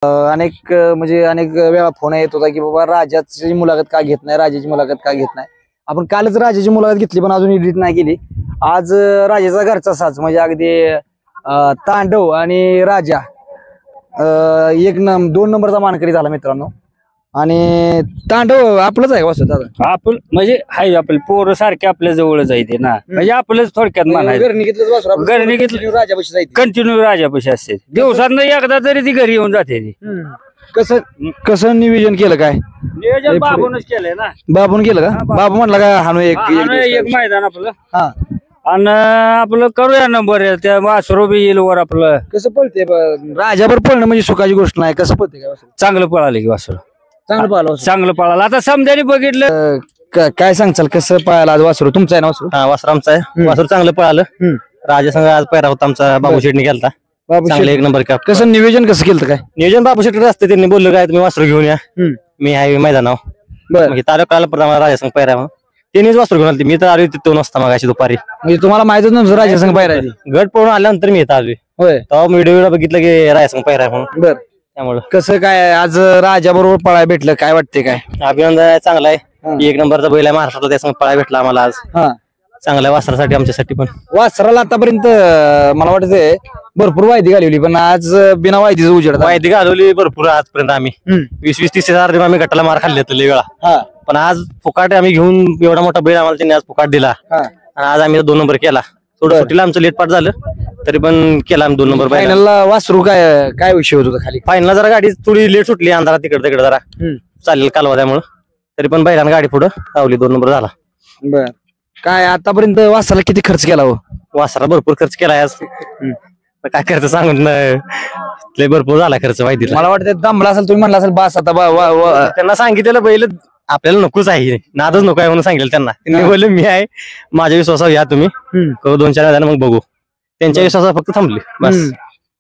म्हणजे अनेक वेळा फोन येत होता की बाबा राजाची मुलाखत का घेत नाही, राजाची मुलाखत का घेत नाही. आपण कालच राजाची मुलाखत घेतली पण अजून एडिट नाही केली. आज राजाचा घरचा साज म्हणजे अगदी तांडव आणि राजा 2 नंबरचा मानकरी झाला मित्रांनो. आणि तांडव आपलंच आहे वासू दादा, आपण म्हणजे हाय आपलं पोरं सारखे आपल्या जवळच आहे ते ना, म्हणजे आपलंच थोडक्यात म्हणायचं. घरनी घेतलं वासरू, घरनी घेतलं राजापाशी जायचं कंटिन्यू राजापाशी असते. दिवसांना एकदा तरी ती घरी येऊन जाते ती. कसं नियोजन केलं काय? नियोजन बाबूनच केलंय ना. बाबून केलं का? बाबू म्हणला का हाणू एक मैदान आपलं हा आणि आपलं करूया नंबर त्या वासरू बी येईल वर आपलं. कसं पळते राजाभर पळणं म्हणजे सुखाची गोष्ट नाही. कसं पळते काय वासरू? चांगलं पळालं की वासरू, चांगलं पळालं चांगलं पळालं. आता समजाने बघितलं. काय सांगचाल कसं पळालं आज वासरू? तुमचं आहे ना वासरू? हा वासरू आमचा आहे. वासरू चांगलं पळालं. राजा संघ आज पहिला होता आमचा, बाबू शेटने केलता. चांगलं 1 नंबर का. कसं नियोजन कसं केलं काय? नियोजन बाबू शेट असते, त्यांनी बोललं काय तुम्ही वासरू घेऊन या, मी आहे मैदानावर. बरं तालुका राजा संघ पहिला त्यांनीच वासरू घेऊन आली. मी तर आलो 2 वाजता मगाशी दुपारी. म्हणजे तुम्हाला माहितच नव्हतं राजा संघ पायरा आहे? गट पळून आल्यानंतर मी येत आलोय. होय तेव्हा व्हिडिओ बघितलं की राजा संघ पहिला म्हणून. बर त्यामुळे कसं काय आज राजा बरोबर पळाय भेटलं, काय वाटते काय? अभिनंदन चांगला आहे. 1 नंबरचा बैल आहे महाराष्ट्रात, त्या संघ पळाय भेटला आम्हाला आज. हा चांगला वासरासाठी आमच्यासाठी पण. वासराला आतापर्यंत मला वाटतंय भरपूर वायदी घालवली पण आज बिना वायदीचं उजेड. माहिती घालवली भरपूर आजपर्यंत. आम्ही 20-30 हजार आम्ही गटाला मार खाल्ले लई वेळा. पण आज फुकाट आम्ही घेऊन एवढा मोठा बैल आम्हाला त्यांनी आज फुकाट दिला. आणि आज आम्ही 2 नंबर केला. थोडं सुट्टीला आमचं लेटपाट झालं तरी पण केला आम्ही 2 नंबर. फायनलला वासरू काय विषय होत होता खाली? फायनलला जरा गाडी थोडी लेट सुटली, अंधारात तिकडे जरा चालेल कालवा, त्यामुळं तरी पण बैलांना गाडी पुढं लावली, 2 नंबर झाला. बर काय आतापर्यंत वासराला किती खर्च केला हो? वासरा भरपूर खर्च केला आज. काय खर्च सांगून लय भरपूर झाला खर्च माहिती. मला वाटतं दमला असेल, तुम्ही म्हणला असेल बास आता त्यांना सांगितलेलं बैल आपल्याला नकोच आहे, नादच नको आहे म्हणून सांगितलं त्यांना. त्यांनी बोलले मी आहे, माझ्या विश्वासावर या तुम्ही, करू 2-4 वेळा मग बघू. त्यांच्या विश्वासावर फक्त थांबले बस.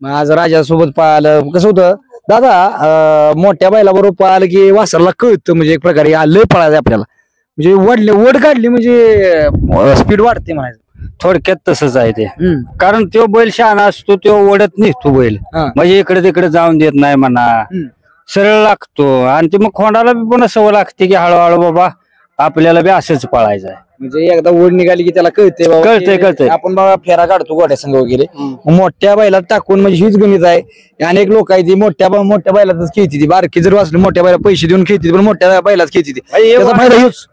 आज राजासोबत पाहिलं कसं होतं दादा, मोठ्या बैलाबरोबर पाहिलं की वासराला कळतं, म्हणजे एक प्रकारे लय पळायचं आपल्याला, म्हणजे ओढ काढली म्हणजे स्पीड वाढते म्हणायचं. थोडक्यात तसंच आहे ते. कारण तो बैल शहाणा असतो, तो ओढत नाही तो बैल, म्हणजे इकडे तिकडे जाऊन देत नाही म्हणा, सरळ लागतो. आणि ते मग खोंडाला बी पण सवय लागते की हळूहळू बाबा आपल्याला बी असंच पळायचं आहे. म्हणजे एकदा ओढ निघाली की त्याला कळते आपण बाबा फेरा काढतो गोड्या संघ वगैरे, मोठ्या बैलात टाकून म्हणजे हीच गणित आहे. अनेक लोक आहे ती मोठ्या बैलातच खेळती, ती बारकी जर वाचली मोठ्या बैला पैसे देऊन खेळती, पण मोठ्या बैलात खेळती. त्याचा फायदा ह्योच.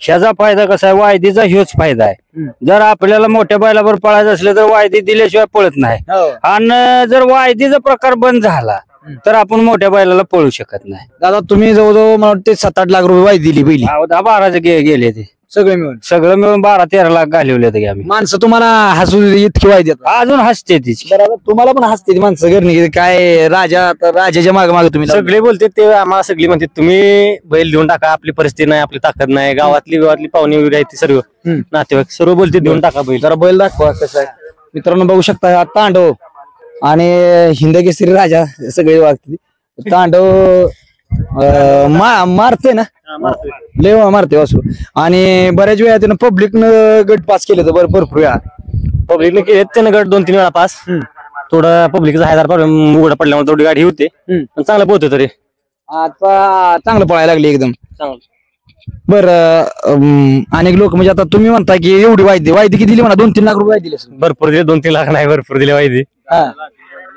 ह्याचा फायदा कसा आहे, वायदीचा ह्योच फायदा आहे. जर आपल्याला मोठ्या बैलावर पळायचं असलं तर वायदी दिल्याशिवाय पळत नाही. आणि जर वायदीचा प्रकार बंद झाला तर आपण मोठ्या बैलाला पळू शकत नाही. दादा तुम्ही जवळजवळ मला वाटते 7-8 लाख रुपये वायदी दिली पहिली. 10-12 गेले ते सगळं मिळून 12-13 लाख घालवले ते आम्ही. माणसं तुम्हाला हसू इतकी वायदी अजून हसते तिची. तुम्हाला पण हसते ती माणसं घरनी काय राजाच्या मागे मागे तुम्ही सगळे बोलते ते आम्हाला, सगळी म्हणते तुम्ही बैल देऊन टाका, आपली परिस्थिती नाही, आपली ताकद नाही, गावातली पाहुणी वगैरे आहेत सर्व नातेवाईक सर्व बोलते देऊन टाका बैल. जरा बैल दाखवा कसं आहे. मित्रांनो बघू शकता हा तांडव आणि हिंदकेसरी राजा सगळे वागते. तांडव मारते ना, लय मारते वासरू. आणि बऱ्याच वेळा त्यानं पब्लिकनं गट पास केले तर भरपूर वेळा पब्लिकने केले त्यानं गट 2-3 वेळा पास. थोडं पब्लिकचा हजार प्रॉब्लेम उघडा पडल्यामुळे थोडी गाडी होते, पण चांगलं पोहतो तरी. आता चांगलं पळायला लागली एकदम चांगलं. बरं अनेक लोक म्हणजे आता तुम्ही म्हणता की एवढी वायदी किती दिली म्हणा? 2-3 लाख रुपये दिले. भरपूर दिले, 2-3 लाख नाही, भरपूर दिले वायदी.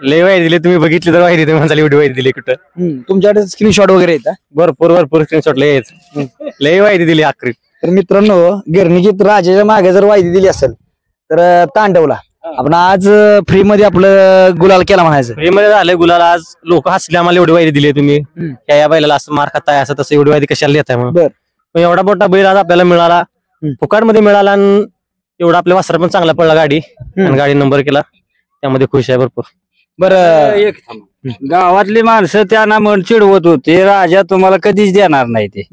लय वायदी दिले, तुम्ही बघितली तर वायदी तुम्ही म्हणता एवढी वायदी दिली कुठं? तुमच्याकडे स्क्रीनशॉट वगैरे येतात? भरपूर स्क्रीनशॉट लय वायदी दिली आखरी. तर मित्रांनो गिरणीत राजाच्या मागे जर वायदी दिली असेल तर तांडवला आपण आज फ्री मध्ये आपलं गुलाल केला म्हणायचं. फ्री मध्ये झालं गुलाल. आज लोक हसले आम्हाला, एवढी वायदी दिली तुम्ही, या बैलाला असं मार खाताय असं तसं, एवढी वायदी कशाला देताय म्हणून. एवढा मोठा बैल आज आपल्याला मिळाला, फुकाट मध्ये मिळाला, आणि एवढा आपल्या वासरा पण चांगला पडला गाडी, आणि गाडी नंबर केला, त्यामध्ये खुश आहे भरपूर. बरं गावातली माणसं त्यांना मन चिडवत होते, राजा तुम्हाला कधीच देणार नाही ते.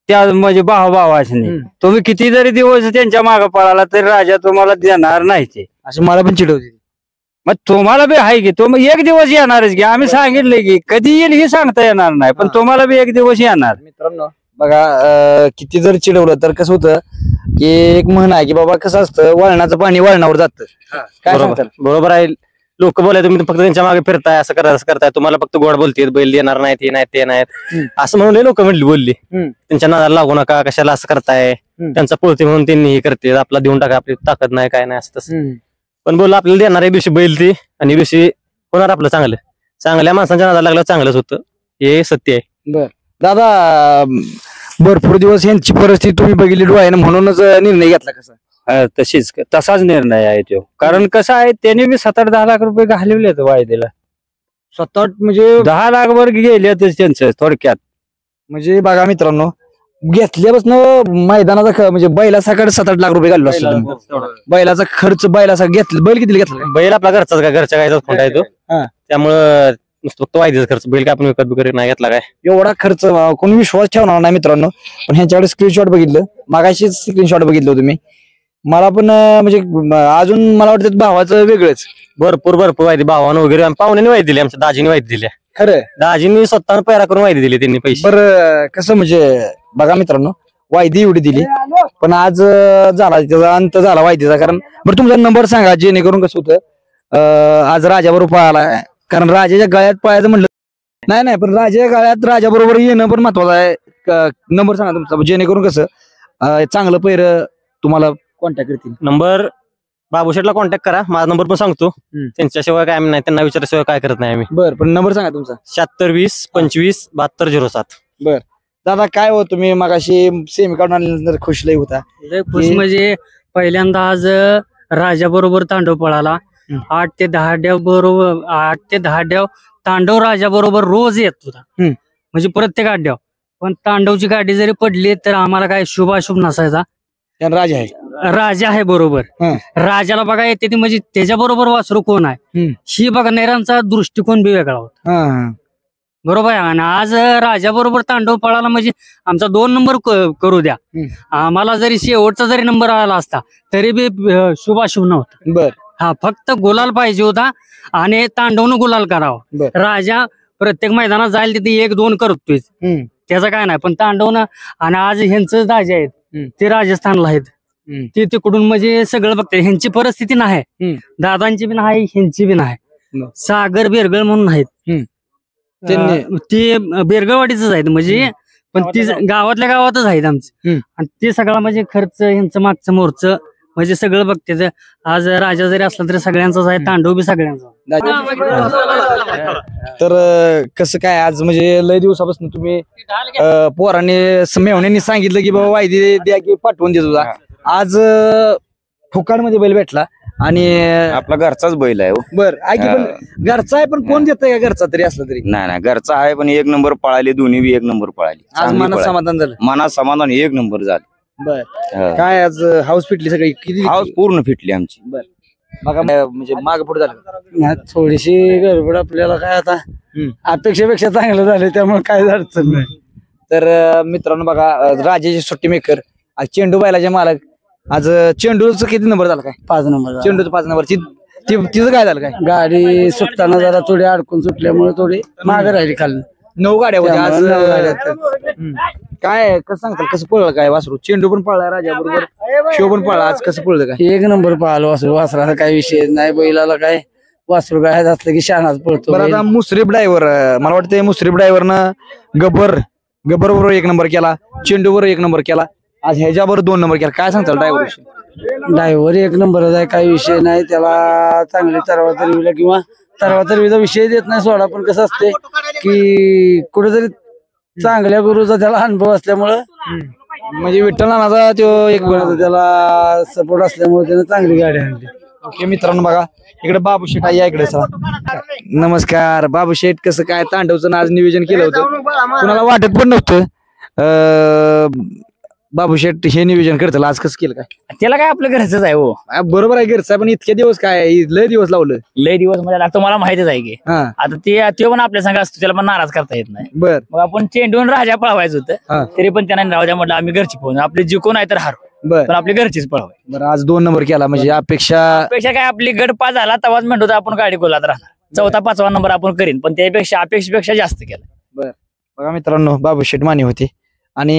त्या म्हणजे भावाभावाने तुम्ही किती जरी दिवस त्यांच्या मागे पळाला तरी राजा तुम्हाला देणार नाही ते, असं मला पण चिडवते. मग तुम्हाला बी आहे की तुम्ही एक दिवस येणारच की, आम्ही सांगितलंय की कधी येईल हे सांगता येणार नाही, पण तुम्हाला बी एक दिवस येणार. मित्रांनो बघा किती जर चिडवलं तर कसं होतं की एक म्हण आहे की बाबा कसं असतं, वळणाचं पाणी वळणावर जातं. काय सांगतात? बरोबर आहे. लोक बोलाय तुम्ही फक्त त्यांच्या मागे फिरताय, असं करताय, तुम्हाला फक्त गोड बोलते, बैल देणार नाही, ते नाहीत असं म्हणून लोक बोलली. त्यांच्या नादाला लागू नका, कशाला असं करताय, त्यांचा पोळते म्हणून त्यांनी हे करते, आपला देऊन टाका, आपली ताकद नाही, काय नाही असं तसं. पण बोल आपल्याला देणार एक दिवशी बैल ती, आणि एक दिवशी होणार आपलं चांगलं. चांगल्या माणसांच्या नादाला लागलं चांगलंच होतं, हे सत्य आहे. बर दादा, भरपूर दिवस यांची परिस्थिती तुम्ही बघितली डोळ्यानं, म्हणूनच निर्णय घेतला कसा? तसाच निर्णय आहे तो. कारण कसं आहे, त्याने बी 7-10 लाख रुपये घालवले वायदेला. 7-8 म्हणजे 10 लाख वर गेले त्यांचं थोडक्यात. म्हणजे बघा मित्रांनो, घेतल्यापासून मैदानाचा म्हणजे बैलासाठी 7-8 लाख रुपये घाललो असतो. बैलाचा खर्च घेतला. बैल किती घेतला? बैल आपला घरचाच का, घरच्या गायचाच खोंडा आहे तो, त्यामुळं फक्त वायदेचा खर्च. बैल काय आपण विकत वगैरे नाही घेतला काय. एवढा खर्च कोणी विश्वास ठेवणार नाही मित्रांनो. पण ह्यांच्याकडे स्क्रीनशॉट बघितलं, मागाशी स्क्रीनशॉट बघितलं तुम्ही. मला पण म्हणजे अजून मला वाटतं भावाचं वेगळंच भरपूर वायदे भावानं वगैरे, पाहुण्याने वायदे दिली, आमच्या दाजीने वायदे दिल्या. खरं दाजींनी स्वतः पैरा करून वायदे दिली त्यांनी पैसे. बरं कसं म्हणजे बघा मित्रांनो, वायदी एवढी दिली, पण आज झाला त्याचा अंत झाला वायदीचा. कारण बरं तुमचा नंबर सांगा, जेणेकरून कसं होतं आज राजाबरोबर पळाला. कारण राजाच्या गळ्यात पळायचं म्हणलं नाही, पण राजाच्या गळ्यात राजाबरोबर येणं पण महत्वाचं आहे. नंबर सांगा तुमचा, जेणेकरून कसं चांगलं पैर तुम्हाला कॉन्टॅक्ट करतील. नंबर बाबूशेठला कॉन्टॅक्ट करा, माझा नंबर पण सांगतो. त्यांच्याशिवाय काय आम्ही नाही, त्यांना विचारल्याशिवाय काय करत नाही आम्ही. बरं, पण नंबर सांगा तुमचा. 7620257207. बर दादा, काय हो तुम्ही मगाशी सेमी काढून आल्यानंतर खुश लई होता? खुश म्हणजे पहिल्यांदा आज राजा बरोबर तांडव पळाला. 8 ते 10 डाव बरोबर, 8 ते 10 डाव तांडव राजा बरोबर रोज येत होता, म्हणजे प्रत्येक अड्ड्याव. पण तांडवची गाडी जरी पडली तर आम्हाला काय शुभाशुभ नसायचा. राजा आहे, राजा आहे बरोबर. राजाला बघा येते ती, म्हणजे त्याच्या बरोबर वासरू कोण आहे ही बघणाऱ्यांचा दृष्टिकोन बी वेगळा होता. बरोबर आहे. आणि आज राजा बरोबर तांडव पळाला म्हणजे आमचा 2 नंबर करू द्या, आम्हाला जरी शेवटचा जरी नंबर आला असता तरी बी शुभाशुभ नव्हता. बर, हा फक्त गुलाल पाहिजे होता, आणि तांडवनं गुलाल करावा. राजा प्रत्येक मैदानात जाईल तिथे 1-2 करतोय, त्याचं काय नाही. पण तांडवनं, आणि आज ह्यांचं दाजे आहेत ते राजस्थानला आहेत, ते तिकडून म्हणजे सगळं बघते. ह्यांची परिस्थिती नाही, दादांची बी नाही, ह्यांची बी नाही. सागर बेरगळ म्हणून आहेत, ते बेरगळवाडीच आहेत म्हणजे, पण ती गावातल्या गावातच आहेत आमचे. आणि ते सगळं म्हणजे खर्च ह्यांचं मागचं मोरचं म्हणजे सगळं बघते. आज राजा जरी असला तरी सगळ्यांचाच आहे, तांडव बी सगळ्यांचा. तर कसं काय आज म्हणजे लय दिवसापासून तुम्ही पोरांनी मेवण्यांनी सांगितलं की बाबा वायदी द्या की पाठवून देत होता. आज फुकाडमध्ये बैल भेटला, आणि आपला घरचाच बैल आहे. बर ऐकी, पण घरचा आहे, पण कोण देतंय का घरचा तरी असला तरी? नाही घरचा आहे, पण 1 नंबर पळाले, दोन्ही बी 1 नंबर पळाली. आज मनात समाधान झालं? मनात समाधान 1 नंबर झालं. बर, काय आज हाऊस फिटली सगळी? किती हाऊस पूर्ण फिटली आमची. बर, बघा म्हणजे माग पुढे झालं थोडीशी गडबड आपल्याला, काय आता अपेक्षेपेक्षा चांगलं झालं, त्यामुळे काय अडचण नाही. तर मित्रांनो बघा, राजाचे सुट्टी मेकर आज चेंडू बैलाचे मालक. आज चेंडूचं किती नंबर झाला? काय 5 नंबर. चेंडूचं 5 नंबर. तिचं काय झालं? काय गाडी सुटताना जरा थोडी अडकून सुटल्यामुळे थोडी मागे राहिली खाली. 9 गाड्या होत्या आज. काय कसं सांगताल, कसं पळलं काय वासरू? चेंडू पण पळला राजा बरोबर, शिव पण पळला. आज कसं पळलं काय? 1 नंबर पाहिलं वासरू. वासराचा काही विषय नाही, बैलाला काय वासरू काय असलं की शहाणाच पळतो. बरं, आता मुश्रीफ ड्रायव्हर, मला वाटतं मुश्रीफ ड्रायव्हरनं गब्बर बरोबर 1 नंबर केला, चेंडू बरोबर 1 नंबर केला, आज ह्याच्याबरोबर 2 नंबर केला. काय सांगताल ड्रायव्हर? ड्रायव्हर 1 नंबरच आहे, काही विषय नाही. त्याला चांगली तरवा तरवीला किंवा तरवा तरवीचा विषय देत नाही सोडा. पण कसं असते की कुठेतरी चांगल्या गुरुचा त्याला अनुभव असल्यामुळं, म्हणजे विठ्ठल नानाचा तो एक त्याला सपोर्ट असल्यामुळे त्याने चांगली गाडी आणली. ओके मित्रांनो बघा, इकडे बाबू शेठ या इकडे. चला, नमस्कार बाबू शेठ. कसं काय तांडवचं आज नियोजन केलं होतं, कुणाला वाटत पण नव्हतं बाबू शेठ हे नियोजन करतील. आज कसं केलं काय? त्याला काय आपलं घरचंच आहे हो. बरोबर आहे घरचं, पण इतके दिवस काय लय दिवस लावलं. लय दिवस म्हणजे लागतो, मला माहितीच आहे की. आता ते पण आपल्या संघ असतो, त्याला पण नाराज करता येत नाही. बर, मग आपण चेंडून राजा पळवायचं होतं, तरी पण त्यांना राहू द्या म्हटलं, आम्ही घरची पळवून आपली जिंकून आहे तर हारू, बर, पण आपली घरचीच पळवाय. बरं, आज 2 नंबर केला म्हणजे अपेक्षा काय आपली गट 5 झाला तेव्हाच म्हणतो आपण गाडी गोलात राहणार. 4था 5वा नंबर आपण करीन, पण त्यापेक्षा अपेक्षेपेक्षा जास्त केला. बर, बघा मित्रांनो बाबू शेठ माने होते. आणि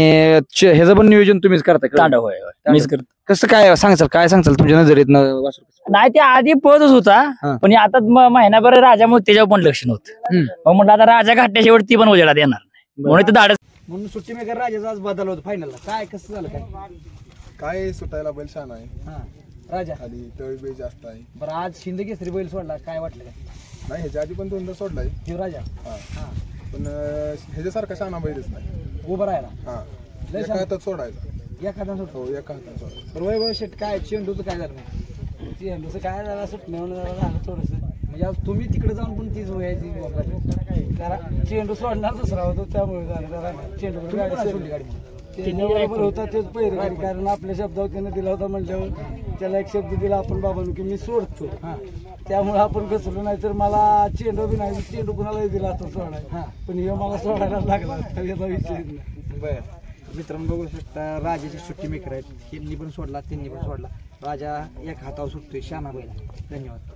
ह्याचं पण नियोजन तुम्हीच करताय का? तांडव होय होय. मीच करतो. कसं काय सांगाल तुमच्या नजरेत नाही ते आधी पळतच हा. होता पण आता महिनाभर राजामुळे त्याच्यावर पण लक्ष नव्हतं मग म्हटलं आता राजा घाटल्याशिवाय ती पण उजेडात येणार नाही म्हणून ते धाडस म्हणून सुट्टी मेकर राजाचा आज बदल होता फायनलला काय कसं झालं काय सुटायला बैल छान आहे राजा आणि तळी बी जास्त आहे. बरं आज शिंदे केसरी बैल सोडला काय वाटलं काय नाही ह्याच्या आधी पण दोनदा सोडलाय शिव राजा पण ह्याच्यासारखा शहाणा बैलच नाही. उभं राहिला हा लय एका छान. हातात सोडायचा. एखादा सुटतो हो एका हातात सोडायचा. तर वैभव शेट काय चेंडूचं काय झालं नाही चेंडूचं काय झालं सुटण्यावर झालं थोडस म्हणजे आज तुम्ही तिकडे जाऊन पण तीच व्हायची कारण चेंडू सोडणार दुसरा होतो त्यामुळे झालं जरा चेंडू गाडी सोडली गाडी बरोबर होता तेच पहिली गाडी कारण आपल्या शब्दावर त्यानं दिला होता म्हटल्यावर त्याला एक शब्द दिला आपण बाबांनी की मी सोडतो त्यामुळे आपण कसलो नाही तर मला चेंडू बी नाही चेंडू कुणालाही दिला असता सोडायला पण हे मला सोडायला लागला याचा विषय नाही. बरं मित्रांनो बघू शकता राजाची सुट्टी मेकर आहेत यांनी पण सोडला त्यांनी पण सोडला राजा एक हातावर सुटतोय शाना बैल. धन्यवाद.